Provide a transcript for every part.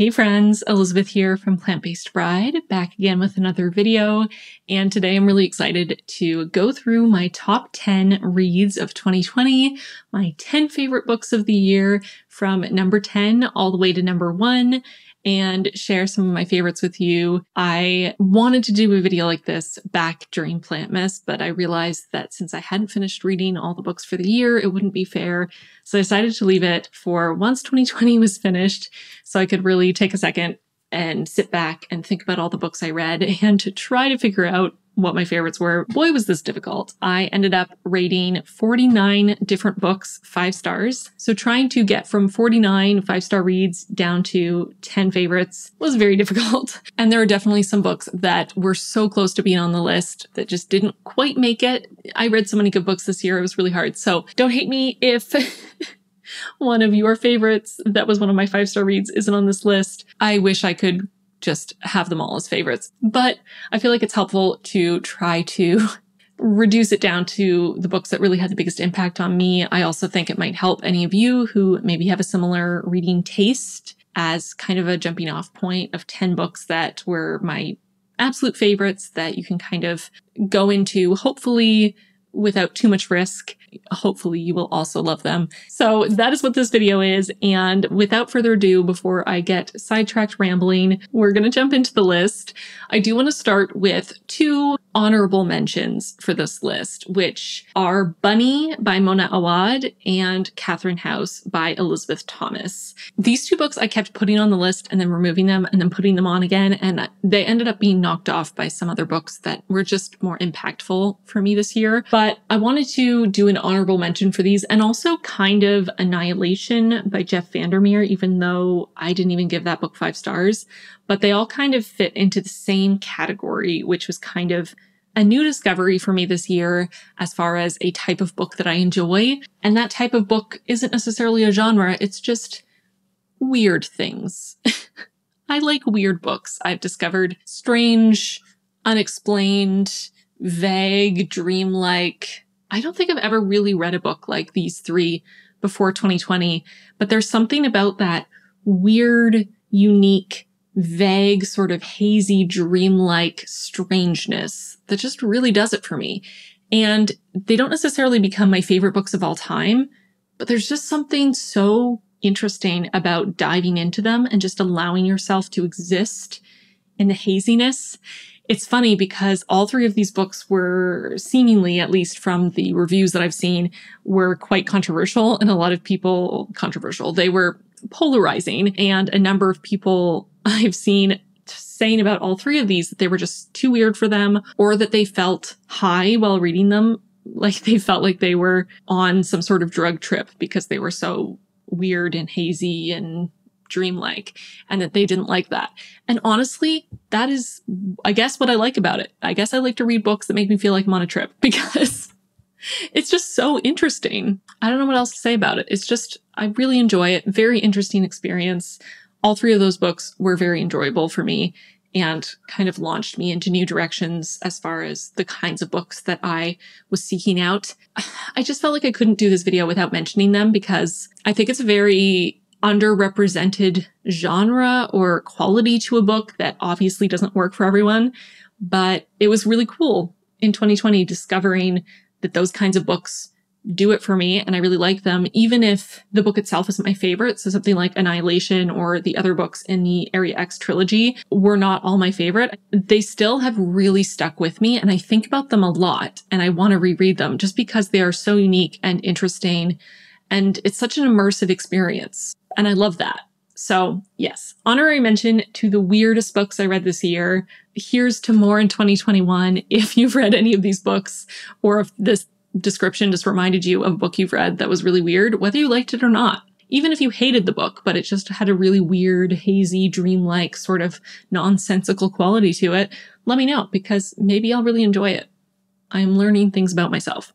Hey friends, Elisabeth here from Plant-Based Bride, back again with another video, and today I'm really excited to go through my top 10 reads of 2020, my 10 favorite books of the year from number 10 all the way to number 1, and share some of my favorites with you. I wanted to do a video like this back during Plantmas, but I realized that since I hadn't finished reading all the books for the year, it wouldn't be fair. So I decided to leave it for once 2020 was finished, so I could really take a second and sit back and think about all the books I read and to try to figure out what my favorites were. Boy, was this difficult. I ended up rating 49 different books 5 stars. So trying to get from 49 5-star reads down to 10 favorites was very difficult. And there are definitely some books that were so close to being on the list that just didn't quite make it. I read so many good books this year, it was really hard. So don't hate me if one of your favorites that was one of my 5-star reads isn't on this list. I wish I could just have them all as favorites. But I feel like it's helpful to try to reduce it down to the books that really had the biggest impact on me. I also think it might help any of you who maybe have a similar reading taste as kind of a jumping off point of 10 books that were my absolute favorites that you can kind of go into, hopefully without too much risk. Hopefully you will also love them. So that is what this video is. And without further ado, before I get sidetracked rambling, we're going to jump into the list. I do want to start with 2 honorable mentions for this list, which are Bunny by Mona Awad and Catherine House by Elizabeth Thomas. These 2 books I kept putting on the list and then removing them and then putting them on again. And they ended up being knocked off by some other books that were just more impactful for me this year. But I wanted to do an honorable mention for these, and also kind of Annihilation by Jeff Vandermeer, even though I didn't even give that book 5 stars. But they all kind of fit into the same category, which was kind of a new discovery for me this year as far as a type of book that I enjoy. And that type of book isn't necessarily a genre, it's just weird things. I like weird books. I've discovered strange, unexplained, vague, dreamlike. I don't think I've ever really read a book like these 3 before 2020, but there's something about that weird, unique, vague, sort of hazy, dreamlike strangeness that just really does it for me. And they don't necessarily become my favorite books of all time, but there's just something so interesting about diving into them and just allowing yourself to exist in the haziness. It's funny because all 3 of these books were seemingly, at least from the reviews that I've seen, were quite controversial, and a lot of people they were polarizing, and a number of people I've seen saying about all 3 of these that they were just too weird for them, or that they felt high while reading them, like they felt like they were on some sort of drug trip because they were so weird and hazy and dreamlike, and that they didn't like that. And honestly, that is, I guess, what I like about it. I guess I like to read books that make me feel like I'm on a trip because it's just so interesting. I don't know what else to say about it. It's just, I really enjoy it. Very interesting experience. All 3 of those books were very enjoyable for me and kind of launched me into new directions as far as the kinds of books that I was seeking out. I just felt like I couldn't do this video without mentioning them because I think it's a very underrepresented genre or quality to a book that obviously doesn't work for everyone. But it was really cool in 2020 discovering that those kinds of books do it for me, and I really like them, even if the book itself isn't my favorite. So something like Annihilation or the other books in the Area X trilogy were not all my favorite. They still have really stuck with me, and I think about them a lot, and I want to reread them just because they are so unique and interesting, and it's such an immersive experience. And I love that. So yes, honorary mention to the weirdest books I read this year. Here's to more in 2021. If you've read any of these books, or if this description just reminded you of a book you've read that was really weird, whether you liked it or not. Even if you hated the book, but it just had a really weird, hazy, dreamlike, sort of nonsensical quality to it, let me know, because maybe I'll really enjoy it. I'm learning things about myself.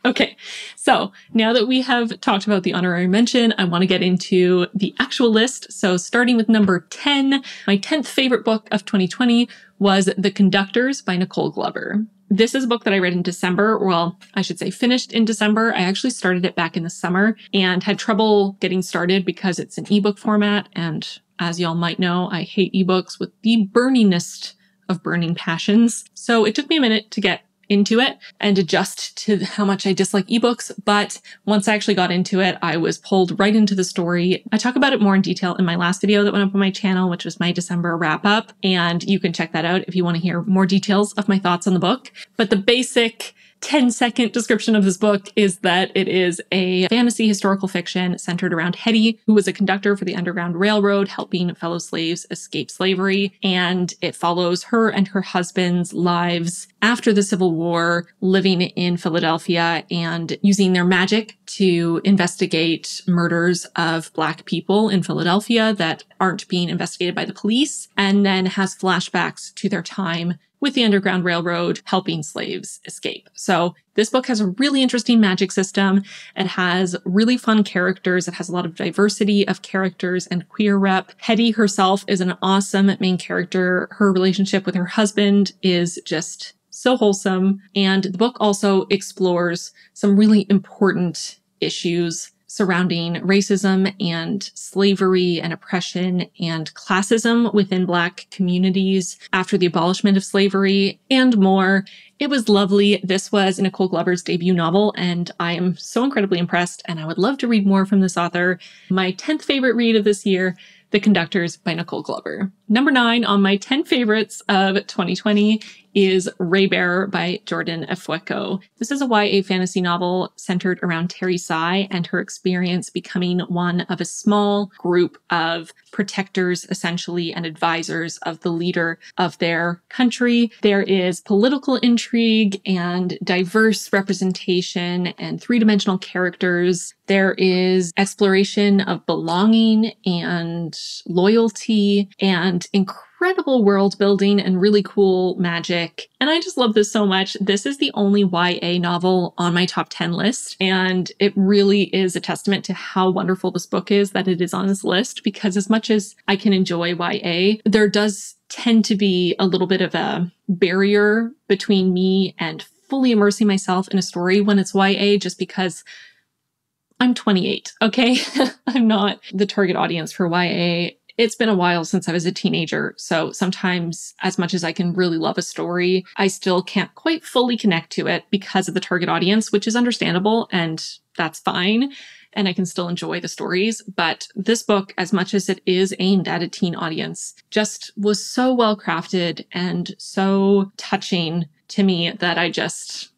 Okay, so now that we have talked about the honorary mention, I want to get into the actual list. So starting with number 10, my 10th favorite book of 2020 was The Conductors by Nicole Glover. This is a book that I read in December. Well, I should say finished in December. I actually started it back in the summer and had trouble getting started because it's an ebook format and As y'all might know, I hate ebooks with the burningest of burning passions. So it took me a minute to get into it and adjust to how much I dislike ebooks. But once I actually got into it, I was pulled right into the story. I talk about it more in detail in my last video that went up on my channel, which was my December wrap up. And you can check that out if you want to hear more details of my thoughts on the book. But the basic 10-second description of this book is that it is a fantasy historical fiction centered around Hetty, who was a conductor for the Underground Railroad, helping fellow slaves escape slavery. And it follows her and her husband's lives after the Civil War, living in Philadelphia and using their magic to investigate murders of Black people in Philadelphia that aren't being investigated by the police, and then has flashbacks to their time with the Underground Railroad helping slaves escape. So this book has a really interesting magic system. It has really fun characters. It has a lot of diversity of characters and queer rep. Hetty herself is an awesome main character. Her relationship with her husband is just so wholesome. And the book also explores some really important issues surrounding racism and slavery and oppression and classism within Black communities after the abolishment of slavery and more. It was lovely. This was Nicole Glover's debut novel, and I am so incredibly impressed, and I would love to read more from this author. My 10th favorite read of this year, The Conductors by Nicole Glover. Number 9 on my 10 favorites of 2020 is Raybearer by Jordan Ifueko. This is a YA fantasy novel centered around Terry Sai and her experience becoming one of a small group of protectors, essentially, and advisors of the leader of their country. There is political intrigue and diverse representation and three-dimensional characters. There is exploration of belonging and loyalty and incredible world building and really cool magic. And I just love this so much. This is the only YA novel on my top 10 list. And it really is a testament to how wonderful this book is that it is on this list, because as much as I can enjoy YA, there does tend to be a little bit of a barrier between me and fully immersing myself in a story when it's YA, just because I'm 28, okay? I'm not the target audience for YA. It's been a while since I was a teenager, so sometimes, as much as I can really love a story, I still can't quite fully connect to it because of the target audience, which is understandable, and that's fine, and I can still enjoy the stories. But this book, as much as it is aimed at a teen audience, just was so well crafted and so touching to me that I just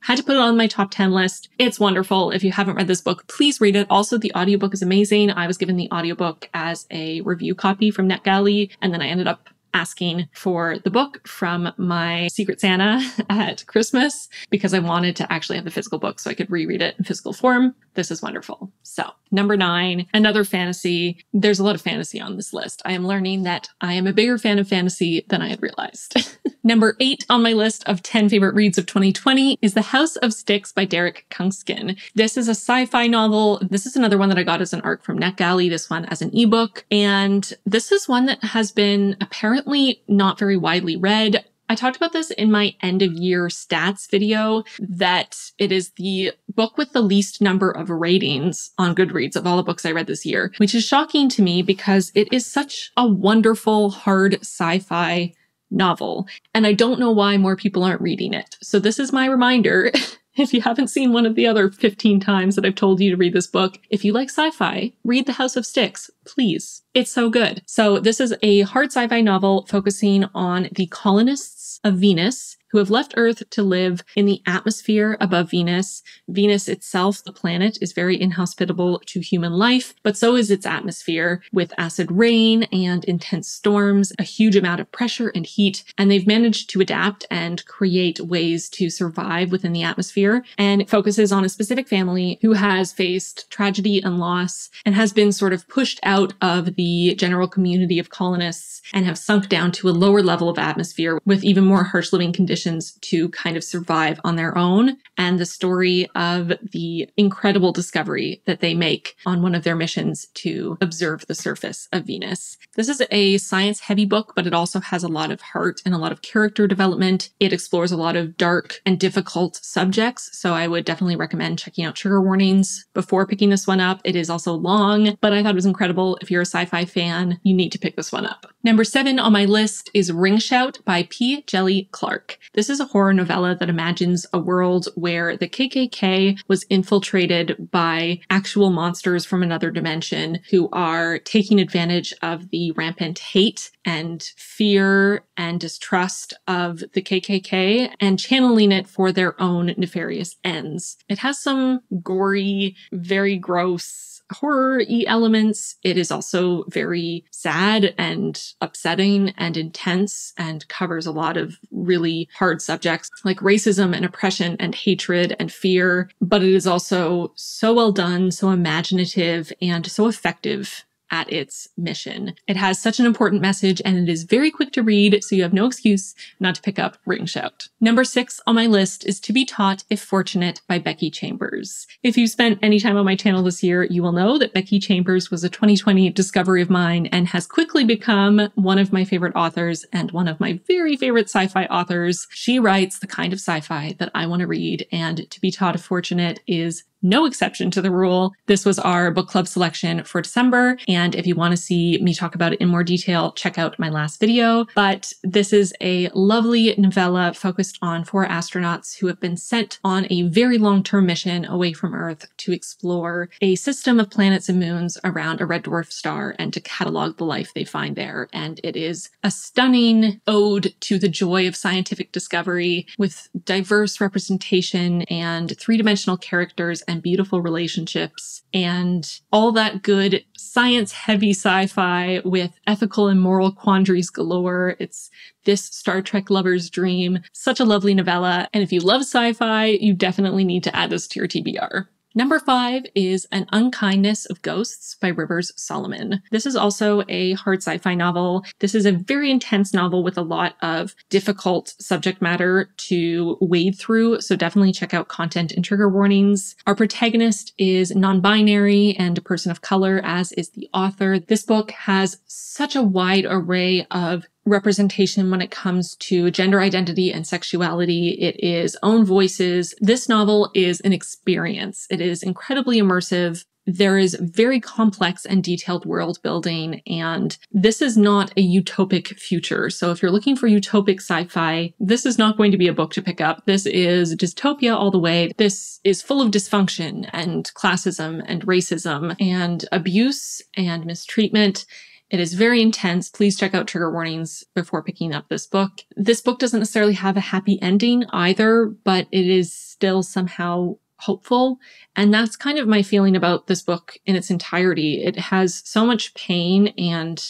had to put it on my top 10 list. It's wonderful. If you haven't read this book, please read it. Also, the audiobook is amazing. I was given the audiobook as a review copy from NetGalley, and then I ended up asking for the book from my Secret Santa at Christmas because I wanted to actually have the physical book so I could reread it in physical form. This is wonderful. So, number 9, another fantasy. There's a lot of fantasy on this list. I am learning that I am a bigger fan of fantasy than I had realized. Number 8 on my list of 10 favorite reads of 2020 is The House of Styx by Derek Kunsken. This is a sci-fi novel. This is another one that I got as an ARC from NetGalley, this one as an ebook. And this is one that has been apparently not very widely read. I talked about this in my end of year stats video, that it is the book with the least number of ratings on Goodreads of all the books I read this year, which is shocking to me because it is such a wonderful, hard sci-fi novel. And I don't know why more people aren't reading it. So this is my reminder. If you haven't seen one of the other 15 times that I've told you to read this book, if you like sci-fi, read The House of Styx, please. It's so good. So this is a hard sci-fi novel focusing on the colonists of Venus who have left Earth to live in the atmosphere above Venus. Venus itself, the planet, is very inhospitable to human life, but so is its atmosphere, with acid rain and intense storms, a huge amount of pressure and heat, and they've managed to adapt and create ways to survive within the atmosphere. And it focuses on a specific family who has faced tragedy and loss and has been sort of pushed out of the general community of colonists and have sunk down to a lower level of atmosphere with even more harsh living conditions missions to kind of survive on their own, and the story of the incredible discovery that they make on one of their missions to observe the surface of Venus. This is a science-heavy book, but it also has a lot of heart and a lot of character development. It explores a lot of dark and difficult subjects, so I would definitely recommend checking out trigger warnings before picking this one up. It is also long, but I thought it was incredible. If you're a sci-fi fan, you need to pick this one up. Number 7 on my list is Ring Shout by P. Djèlí Clark. This is a horror novella that imagines a world where the KKK was infiltrated by actual monsters from another dimension who are taking advantage of the rampant hate and fear and distrust of the KKK and channeling it for their own nefarious ends. It has some gory, very gross horror-y elements. It is also very sad and upsetting and intense and covers a lot of really hard subjects like racism and oppression and hatred and fear. But it is also so well done, so imaginative, and so effective at its mission. It has such an important message and it is very quick to read, so you have no excuse not to pick up Ring Shout. Number 6 on my list is To Be Taught If Fortunate by Becky Chambers. If you've spent any time on my channel this year, you will know that Becky Chambers was a 2020 discovery of mine and has quickly become one of my favorite authors and one of my very favorite sci-fi authors. She writes the kind of sci-fi that I want to read, and To Be Taught If Fortunate is no exception to the rule. This was our book club selection for December, and if you want to see me talk about it in more detail, check out my last video. But this is a lovely novella focused on 4 astronauts who have been sent on a very long-term mission away from Earth to explore a system of planets and moons around a red dwarf star and to catalog the life they find there. And it is a stunning ode to the joy of scientific discovery with diverse representation and 3-dimensional characters and beautiful relationships and all that good science-heavy sci-fi with ethical and moral quandaries galore. It's this Star Trek lover's dream. Such a lovely novella. And if you love sci-fi, you definitely need to add this to your TBR. Number 5 is An Unkindness of Ghosts by Rivers Solomon. This is also a hard sci-fi novel. This is a very intense novel with a lot of difficult subject matter to wade through, so definitely check out content and trigger warnings. Our protagonist is non-binary and a person of color, as is the author. This book has such a wide array of representation when it comes to gender identity and sexuality. It is own voices. This novel is an experience. It is incredibly immersive. There is very complex and detailed world building, and this is not a utopic future. So if you're looking for utopic sci-fi, this is not going to be a book to pick up. This is dystopia all the way. This is full of dysfunction and classism and racism and abuse and mistreatment. It is very intense. Please check out trigger warnings before picking up this book. This book doesn't necessarily have a happy ending either, but it is still somehow hopeful. And that's kind of my feeling about this book in its entirety. It has so much pain and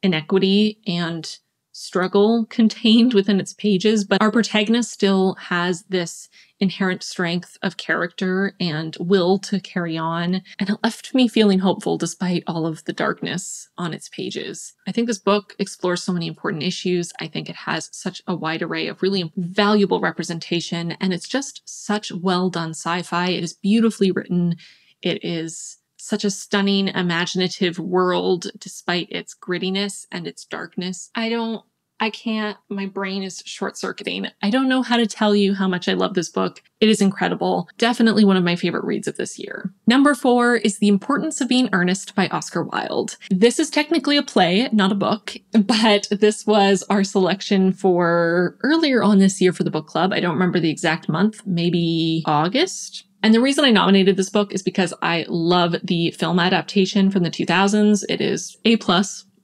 inequity and struggle contained within its pages, but our protagonist still has this inherent strength of character and will to carry on, and it left me feeling hopeful despite all of the darkness on its pages. I think this book explores so many important issues. I think it has such a wide array of really valuable representation, and it's just such well done sci-fi. It is beautifully written. It is such a stunning, imaginative world despite its grittiness and its darkness. I can't, my brain is short-circuiting. I don't know how to tell you how much I love this book. It is incredible. Definitely one of my favorite reads of this year. Number 4 is The Importance of Being Earnest by Oscar Wilde. This is technically a play, not a book, but this was our selection for earlier on this year for the book club. I don't remember the exact month, maybe August. And the reason I nominated this book is because I love the film adaptation from the 2000s. It is A+.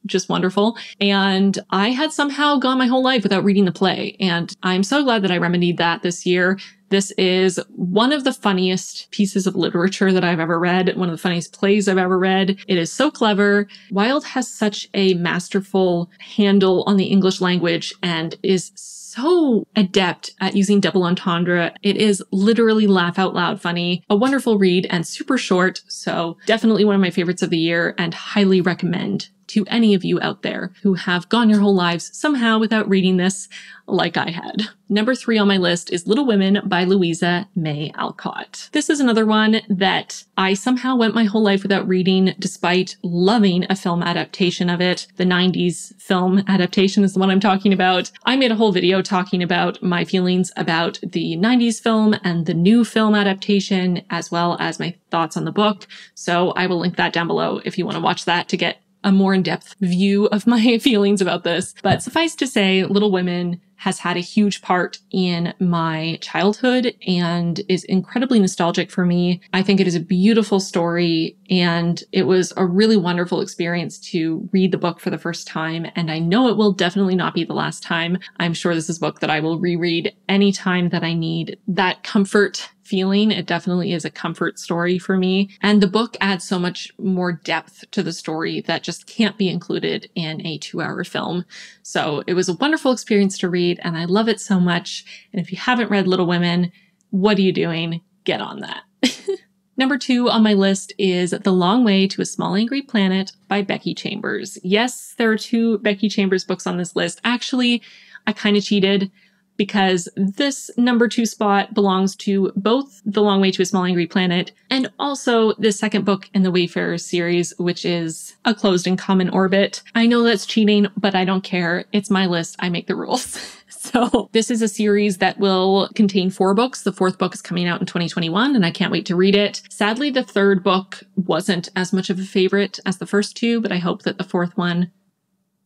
Just wonderful. And I had somehow gone my whole life without reading the play. And I'm so glad that I remedied that this year. This is one of the funniest pieces of literature that I've ever read, one of the funniest plays I've ever read. It is so clever. Wilde has such a masterful handle on the English language and is so adept at using double entendre. It is literally laugh out loud funny, a wonderful read and super short. So definitely one of my favorites of the year and highly recommend to any of you out there who have gone your whole lives somehow without reading this like I had. Number 3 on my list is Little Women by Louisa May Alcott. This is another one that I somehow went my whole life without reading despite loving a film adaptation of it. The 90s film adaptation is the one I'm talking about. I made a whole video talking about my feelings about the 90s film and the new film adaptation, as well as my thoughts on the book. So I will link that down below if you want to watch that to get a more in-depth view of my feelings about this. But suffice to say, Little Women has had a huge part in my childhood and is incredibly nostalgic for me. I think it is a beautiful story, and it was a really wonderful experience to read the book for the first time. And I know it will definitely not be the last time. I'm sure this is a book that I will reread anytime that I need that comfort feeling. It definitely is a comfort story for me. And the book adds so much more depth to the story that just can't be included in a 2-hour film. So it was a wonderful experience to read, and I love it so much. And if you haven't read Little Women, what are you doing? Get on that. Number 2 on my list is The Long Way to a Small Angry Planet by Becky Chambers. Yes, there are 2 Becky Chambers books on this list. Actually, I kind of cheated, because this number 2 spot belongs to both The Long Way to a Small Angry Planet and also the second book in the Wayfarer series, which is A Closed and Common Orbit. I know that's cheating, but I don't care. It's my list. I make the rules. So this is a series that will contain 4 books. The 4th book is coming out in 2021, and I can't wait to read it. Sadly, the 3rd book wasn't as much of a favorite as the first 2, but I hope that the 4th one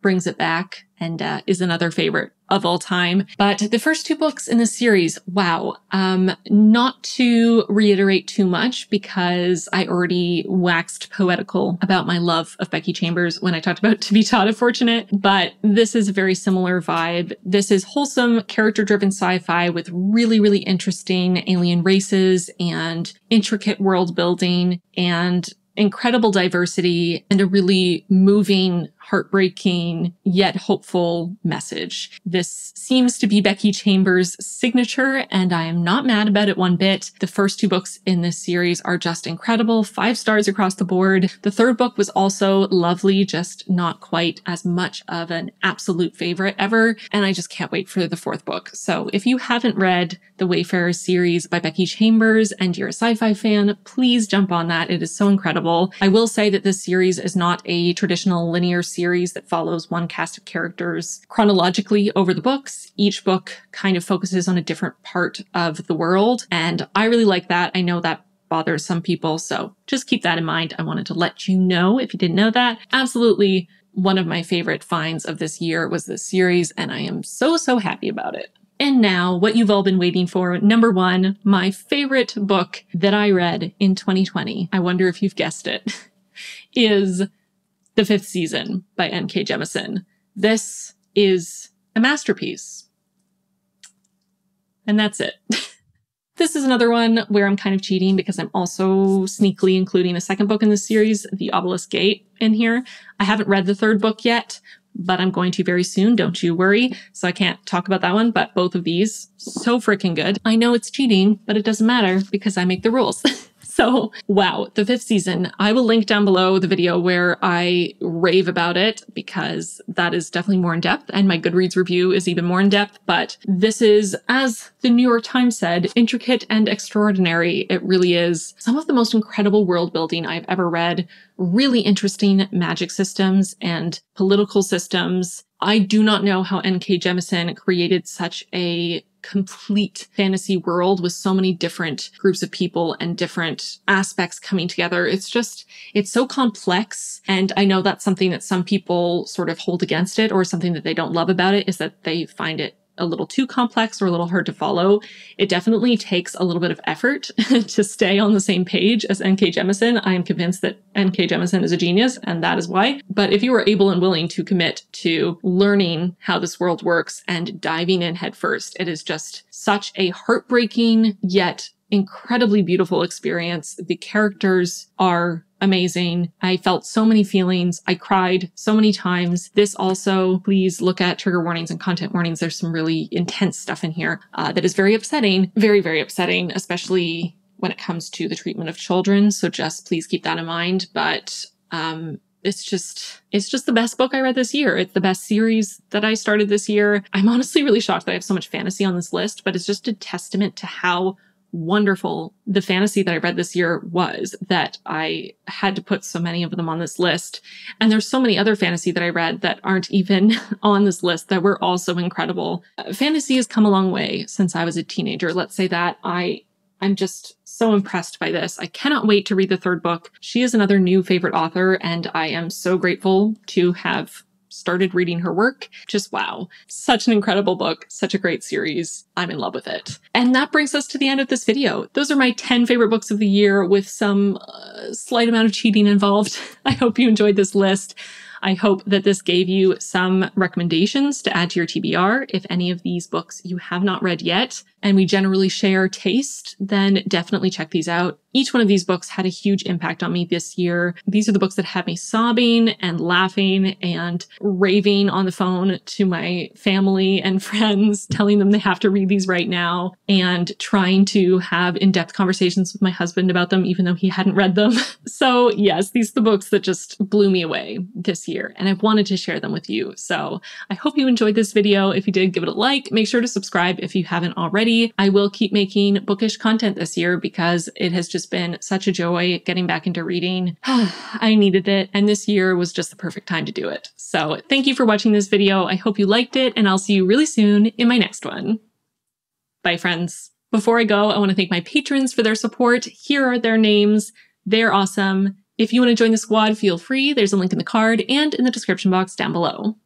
brings it back and is another favorite of all time. But the first 2 books in the series, wow. Not to reiterate too much, because I already waxed poetical about my love of Becky Chambers when I talked about To Be Taught If Fortunate, but this is a very similar vibe. This is wholesome, character-driven sci-fi with really, really interesting alien races and intricate world building and incredible diversity and a really moving, heartbreaking, yet hopeful message. This seems to be Becky Chambers' signature, and I am not mad about it one bit. The first 2 books in this series are just incredible, 5 stars across the board. The 3rd book was also lovely, just not quite as much of an absolute favorite ever, and I just can't wait for the 4th book. So if you haven't read the Wayfarer series by Becky Chambers and you're a sci-fi fan, please jump on that. It is so incredible. I will say that this series is not a traditional linear series that follows one cast of characters chronologically over the books. Each book kind of focuses on a different part of the world, and I really like that. I know that bothers some people, so just keep that in mind. I wanted to let you know if you didn't know that. Absolutely one of my favorite finds of this year was this series, and I am so, so happy about it. And now, what you've all been waiting for, number 1, my favorite book that I read in 2020, I wonder if you've guessed it, is The 5th Season by N.K. Jemisin. This is a masterpiece. And that's it. This is another one where I'm kind of cheating because I'm also sneakily including a second book in this series, The Obelisk Gate, in here. I haven't read the 3rd book yet, but I'm going to very soon, don't you worry. So I can't talk about that one, but both of these, so freaking good. I know it's cheating, but it doesn't matter because I make the rules. So, wow, The 5th Season. I will link down below the video where I rave about it, because that is definitely more in depth, and my Goodreads review is even more in depth. But this is, as the New York Times said, intricate and extraordinary. It really is some of the most incredible world building I've ever read. Really interesting magic systems and political systems. I do not know how N.K. Jemisin created such a complete fantasy world with so many different groups of people and different aspects coming together. It's so complex. And I know that's something that some people sort of hold against it, or something that they don't love about it, is that they find it a little too complex or a little hard to follow. It definitely takes a little bit of effort to stay on the same page as N.K. Jemisin. I am convinced that N.K. Jemisin is a genius, and that is why. But if you are able and willing to commit to learning how this world works and diving in headfirst, it is just such a heartbreaking yet incredibly beautiful experience. The characters are amazing. I felt so many feelings. I cried so many times. This also, please look at trigger warnings and content warnings. There's some really intense stuff in here that is very upsetting, very, very upsetting, especially when it comes to the treatment of children. So just please keep that in mind. But it's just the best book I read this year. It's the best series that I started this year. I'm honestly really shocked that I have so much fantasy on this list, but it's just a testament to how wonderful the fantasy that I read this year was, that I had to put so many of them on this list. And there's so many other fantasy that I read that aren't even on this list that were also incredible. Fantasy has come a long way since I was a teenager. Let's say that. I'm just so impressed by this. I cannot wait to read the third book. She is another new favorite author, and I am so grateful to have started reading her work. Just wow. Such an incredible book. Such a great series. I'm in love with it. And that brings us to the end of this video. Those are my 10 favorite books of the year with some slight amount of cheating involved. I hope you enjoyed this list. I hope that this gave you some recommendations to add to your TBR. If any of these books you have not read yet, and we generally share taste, then definitely check these out. Each one of these books had a huge impact on me this year. These are the books that had me sobbing and laughing and raving on the phone to my family and friends, telling them they have to read these right now, and trying to have in-depth conversations with my husband about them, even though he hadn't read them. So yes, these are the books that just blew me away this year, and I wanted to share them with you. So I hope you enjoyed this video. If you did, give it a like. Make sure to subscribe if you haven't already. I will keep making bookish content this year because it has just been such a joy getting back into reading. I needed it, and this year was just the perfect time to do it. So thank you for watching this video. I hope you liked it, and I'll see you really soon in my next one. Bye, friends. Before I go, I want to thank my patrons for their support. Here are their names. They're awesome. If you want to join the squad, feel free. There's a link in the card and in the description box down below.